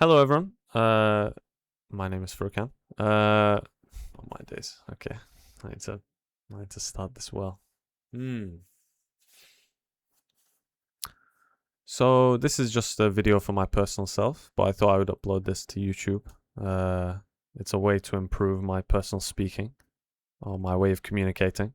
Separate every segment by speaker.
Speaker 1: Hello, everyone. My name is Furkan. On my days. Okay, I need to, I need to start this well. So this is just a video for my personal self, but I thought I would upload this to YouTube. It's a way to improve my personal speaking or my way of communicating.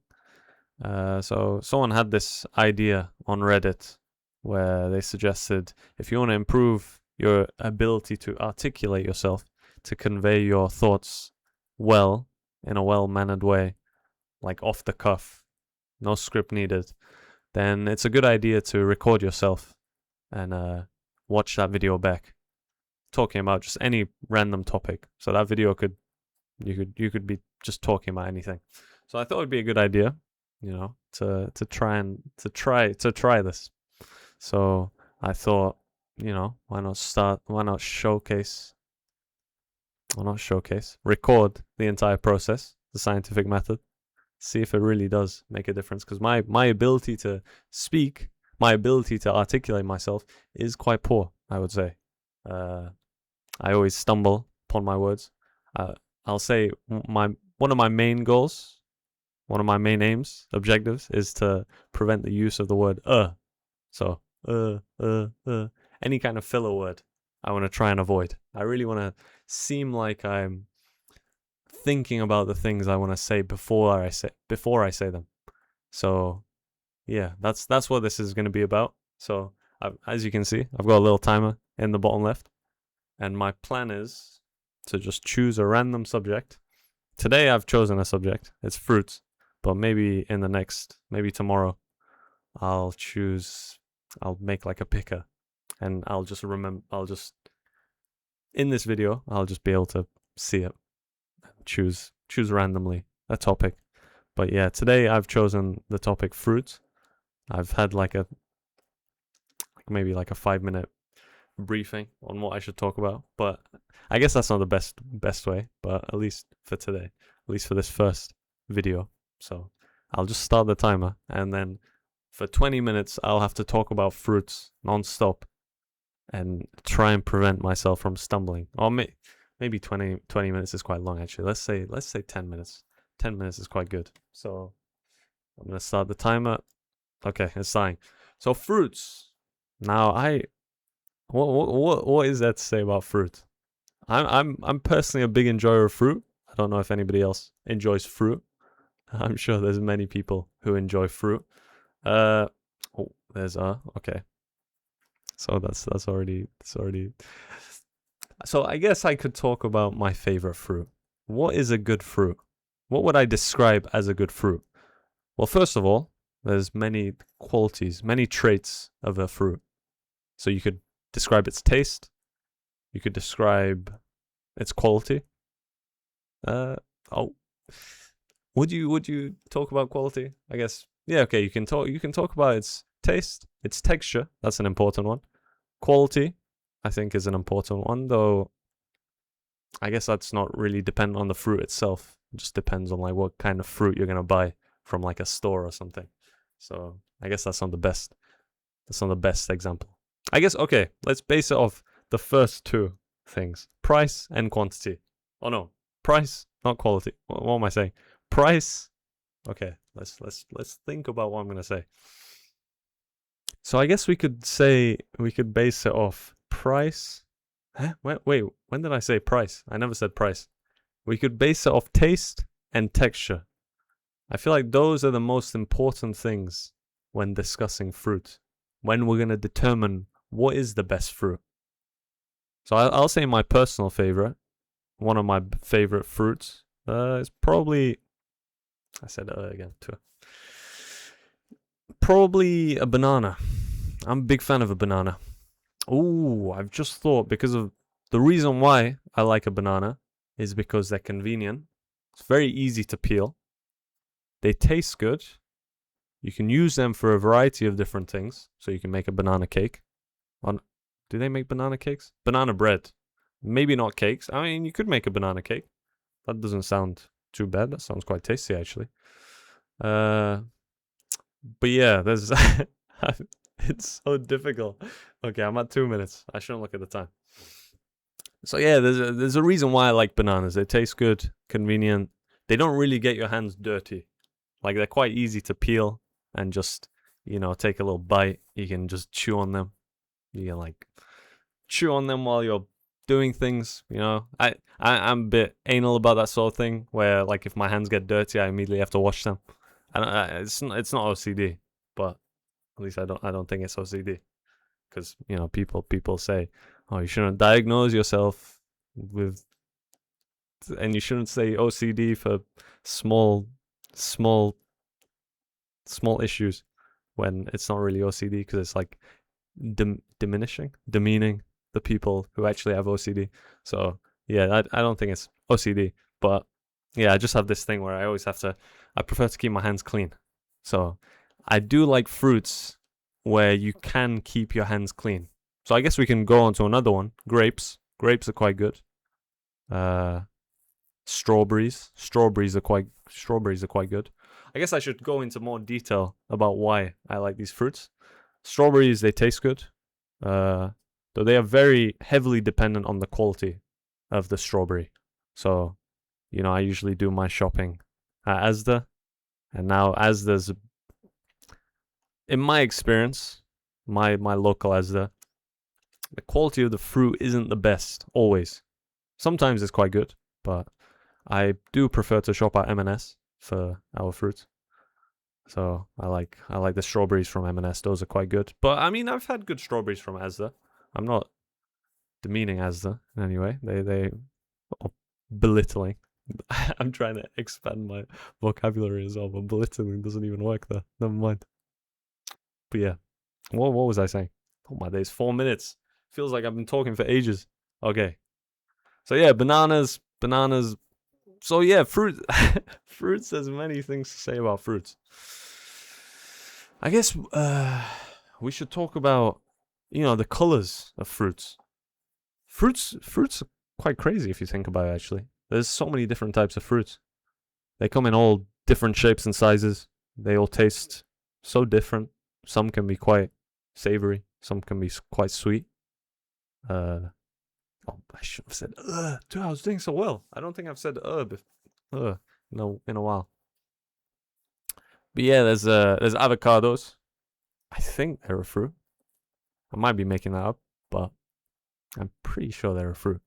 Speaker 1: So someone had this idea on Reddit where they suggested if you want to improve your ability to articulate yourself, to convey your thoughts well, in a well-mannered way, like off the cuff, no script needed, then it's a good idea to record yourself and watch that video back, talking about just any random topic. So that video you could be just talking about anything. So I thought it'd be a good idea, to try this. So I thought, why not record the entire process, the scientific method, see if it really does make a difference. Because my ability to speak, my ability to articulate myself is quite poor, I would say. I always stumble upon my words. I'll say one of my main goals, one of my main aims, objectives, is to prevent the use of the word So any kind of filler word, I want to try and avoid. I really want to seem like I'm thinking about the things I want to say before I say them. So yeah, that's what this is going to be about. So as you can see, I've got a little timer in the bottom left, and my plan is to just choose a random subject. Today I've chosen a subject. It's fruits, but maybe tomorrow I'll make like a picker, and in this video I'll just be able to see it, choose randomly a topic. But yeah, today I've chosen the topic fruit. I've had maybe like a 5-minute briefing on what I should talk about, but I guess that's not the best way, but at least for today, at least for this first video. So I'll just start the timer, and then for 20 minutes I'll have to talk about fruits non-stop and try and prevent myself from stumbling. Or maybe 20 minutes is quite long, actually. Let's say 10 minutes. 10 minutes is quite good. So I'm going to start the timer. Okay, it's starting. So fruits. Now what is that to say about fruit? I'm personally a big enjoyer of fruit. I don't know if anybody else enjoys fruit. I'm sure there's many people who enjoy fruit. There's okay. So that's already. So I guess I could talk about my favorite fruit. What is a good fruit? What would I describe as a good fruit? Well, first of all, there's many qualities, many traits of a fruit. So you could describe its taste. You could describe its quality. Would you talk about quality? I guess. Yeah, okay, you can talk about its taste, its texture. That's an important one. Quality, I think, is an important one, though I guess that's not really dependent on the fruit itself. It just depends on like what kind of fruit you're gonna buy from like a store or something. So I guess that's not the best example. I guess, okay, let's base it off the first two things: price and quantity. Oh no, price, not quality. What am I saying? Price. Okay, let's think about what I'm gonna say. So I guess we could base it off price. Huh? Wait, when did I say price? I never said price. We could base it off taste and texture. I feel like those are the most important things when discussing fruit, when we're going to determine what is the best fruit. So I'll say my personal favorite, one of my favorite fruits, is probably, I said again too, probably a banana. I'm a big fan of a banana. Ooh, I've just thought, because of the reason why I like a banana is because they're convenient. It's very easy to peel. They taste good. You can use them for a variety of different things. So you can make a banana cake. Do they make banana cakes? Banana bread. Maybe not cakes. I mean, you could make a banana cake. That doesn't sound too bad. That sounds quite tasty, actually. But yeah, there's... It's so difficult. Okay, I'm at 2 minutes. I shouldn't look at the time. So yeah, there's a reason why I like bananas. They taste good, convenient. They don't really get your hands dirty. Like they're quite easy to peel and just, take a little bite. You can just chew on them. You can like chew on them while you're doing things. I'm a bit anal about that sort of thing. Where like if my hands get dirty, I immediately have to wash them. It's not OCD, but at least I don't think it's OCD. Because people say, oh, you shouldn't diagnose yourself with, and you shouldn't say OCD for small issues when it's not really OCD, because it's like demeaning the people who actually have OCD. So yeah, I don't think it's OCD, but yeah, I just have this thing where I prefer to keep my hands clean. So I do like fruits where you can keep your hands clean. So I guess we can go on to another one. Grapes are quite good. Strawberries are quite good. I guess I should go into more detail about why I like these fruits. Strawberries, they taste good, though they are very heavily dependent on the quality of the strawberry. So, I usually do my shopping at Asda, and now Asda's, in my experience, my local Asda, the quality of the fruit isn't the best always. Sometimes it's quite good, but I do prefer to shop at M&S for our fruits. So I like the strawberries from M&S. Those are quite good. But I mean, I've had good strawberries from Asda. I'm not demeaning Asda in any way. They are belittling. I'm trying to expand my vocabulary as well, but belittling doesn't even work there. Never mind. But yeah, what was I saying? Oh my days, 4 minutes. Feels like I've been talking for ages. Okay. So yeah, bananas. So yeah, fruit. Fruits. There's many things to say about fruits. I guess we should talk about the colors of fruits. Fruits are quite crazy if you think about it. Actually, there's so many different types of fruits. They come in all different shapes and sizes. They all taste so different. Some can be quite savory. Some can be quite sweet. I should have said dude, I was doing so well. I don't think I've said in a while. But yeah, there's avocados. I think they're a fruit. I might be making that up, but I'm pretty sure they're a fruit.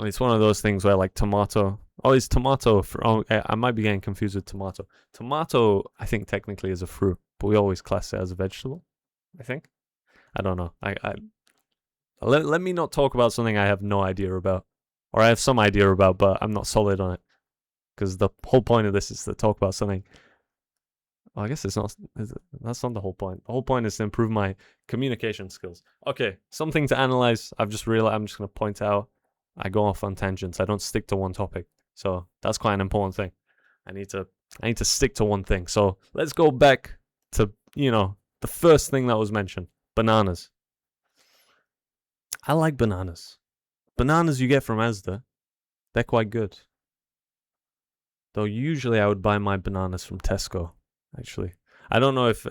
Speaker 1: It's one of those things where like tomato. Oh, is tomato? I might be getting confused with tomato. Tomato, I think technically is a fruit, but we always class it as a vegetable. I think. I don't know. Let me not talk about something I have no idea about, or I have some idea about, but I'm not solid on it. Because the whole point of this is to talk about something. Well, I guess it's not. That's not the whole point. The whole point is to improve my communication skills. Okay, something to analyze. I've just realized. I'm just gonna point out. I go off on tangents. I don't stick to one topic. So that's quite an important thing. I need to stick to one thing. So let's go back to the first thing that was mentioned: bananas. I like bananas. Bananas you get from Asda, they're quite good. Though usually I would buy my bananas from Tesco. Actually, I don't know if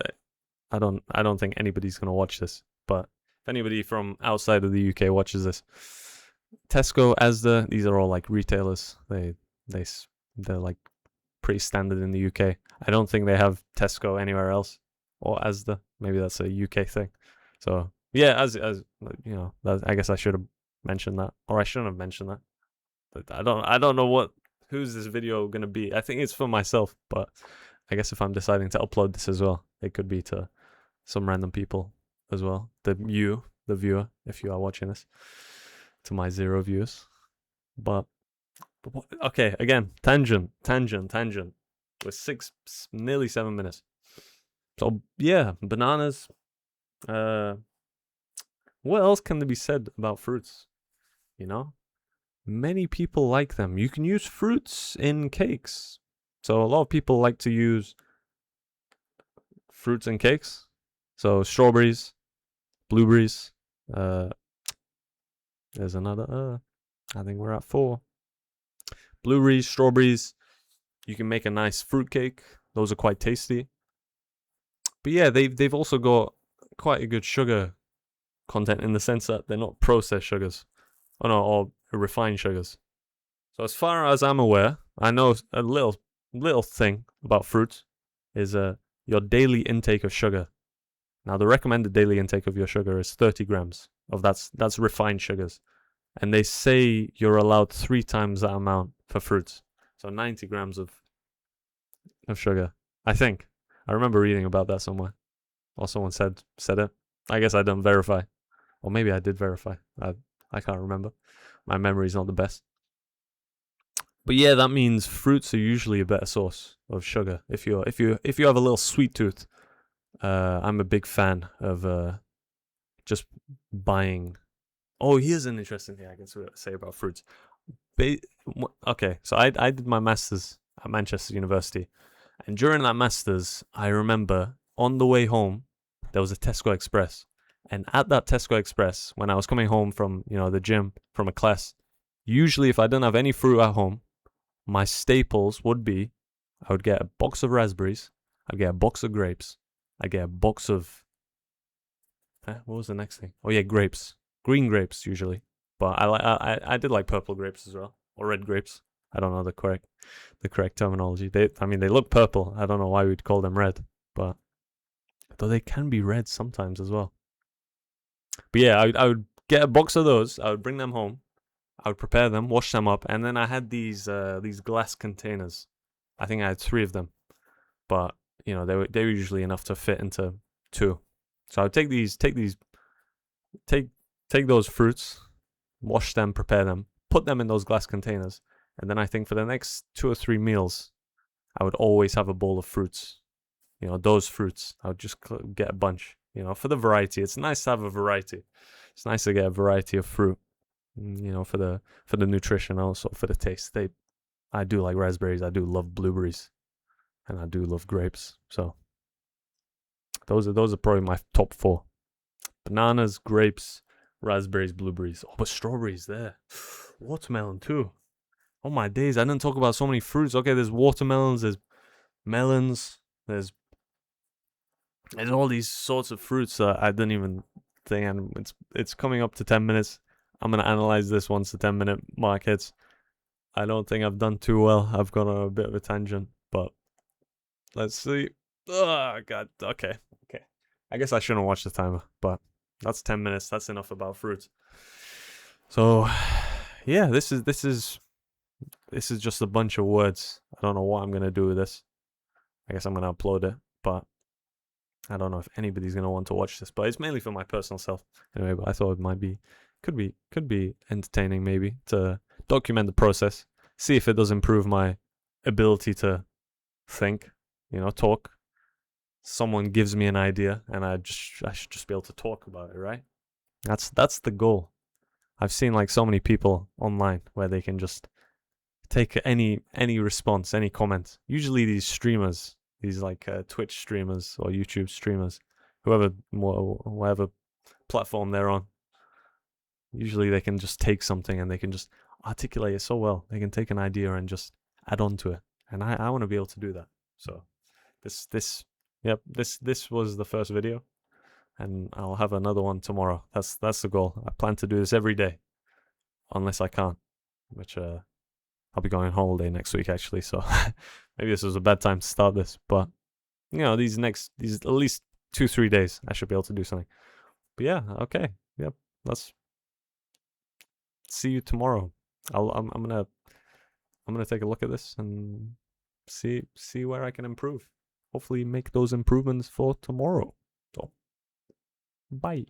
Speaker 1: I don't think anybody's gonna watch this, but if anybody from outside of the UK watches this, Tesco, Asda, these are all like retailers. They're like pretty standard in the UK. I don't think they have Tesco anywhere else, or Asda. Maybe that's a UK thing. So yeah, as I guess I should have mentioned that, or I shouldn't have mentioned that. But I don't know who's this video gonna be. I think it's for myself, but I guess if I'm deciding to upload this as well, it could be to some random people as well. The viewer, if you are watching this, to my 0 viewers. But okay, again, tangent. We're nearly 7 minutes. So yeah, bananas. What else can there be said about fruits? Many people like them. You can use fruits in cakes. So a lot of people like to use fruits in cakes. So strawberries, blueberries. There's another. I think we're at 4. Blueberries, strawberries. You can make a nice fruit cake. Those are quite tasty. But yeah, they've also got quite a good sugar content in the sense that they're not processed sugars, or refined sugars. So as far as I'm aware, I know a little thing about fruits is your daily intake of sugar. Now the recommended daily intake of your sugar is 30 grams of that's refined sugars, and they say you're allowed 3 times that amount for fruits. So 90 grams of sugar. I think I remember reading about that somewhere, or someone said it. I guess I didn't verify, or maybe I did verify. I can't remember. My memory's not the best. But yeah, that means fruits are usually a better source of sugar. If you have a little sweet tooth, I'm a big fan of just buying. Oh, here's an interesting thing I can say about fruits. Okay, so I did my masters at Manchester University, and during that masters, I remember on the way home there was a Tesco Express, and at that Tesco Express, when I was coming home from the gym from a class, usually if I didn't have any fruit at home, my staples would be I would get a box of raspberries, I'd get a box of grapes, I'd get a box of what was the next thing? Oh yeah, grapes, green grapes usually, but I did like purple grapes as well, or red grapes. I don't know the correct terminology. They look purple. I don't know why we'd call them red, but though they can be red sometimes as well. But yeah, I would get a box of those. I would bring them home. I would prepare them, wash them up, and then I had these glass containers. I think I had 3 of them, but they were usually enough to fit into 2. So I would take those fruits, wash them, prepare them, put them in those glass containers, and then I think for the next 2 or 3 meals, I would always have a bowl of fruits. Those fruits. I would just get a bunch. For the variety. It's nice to have a variety. It's nice to get a variety of fruit. For the nutrition, also for the taste. I do like raspberries. I do love blueberries, and I do love grapes. So those are probably my top 4: bananas, grapes, raspberries, blueberries. Oh, but strawberries there. Watermelon too. Oh my days! I didn't talk about so many fruits. Okay, there's watermelons, there's melons, there's all these sorts of fruits that I didn't even think. And it's coming up to 10 minutes. I'm gonna analyze this once the 10-minute mark hits. I don't think I've done too well. I've gone on a bit of a tangent, but let's see. Oh god. Okay. I guess I shouldn't watch the timer, but that's 10 minutes. That's enough about fruits. So, yeah, this is just a bunch of words. I don't know what I'm gonna do with this. I guess I'm gonna upload it, but I don't know if anybody's gonna want to watch this. But it's mainly for my personal self anyway. But I thought it could be entertaining maybe to document the process, see if it does improve my ability to think, talk. Someone gives me an idea and I should just be able to talk about it, right? That's the goal. I've seen like so many people online where they can just take any response, any comment. Usually these streamers, these like Twitch streamers or YouTube streamers, whatever platform they're on. Usually they can just take something and they can just articulate it so well. They can take an idea and just add on to it. And I want to be able to do that. So this was the first video, and I'll have another one tomorrow. That's the goal. I plan to do this every day, unless I can't, which I'll be going on holiday next week actually. So maybe this was a bad time to start this, but these at least 2-3 days I should be able to do something. But yeah, okay, yep. Let's see you tomorrow. I'm gonna take a look at this and see where I can improve. Hopefully make those improvements for tomorrow. So, bye.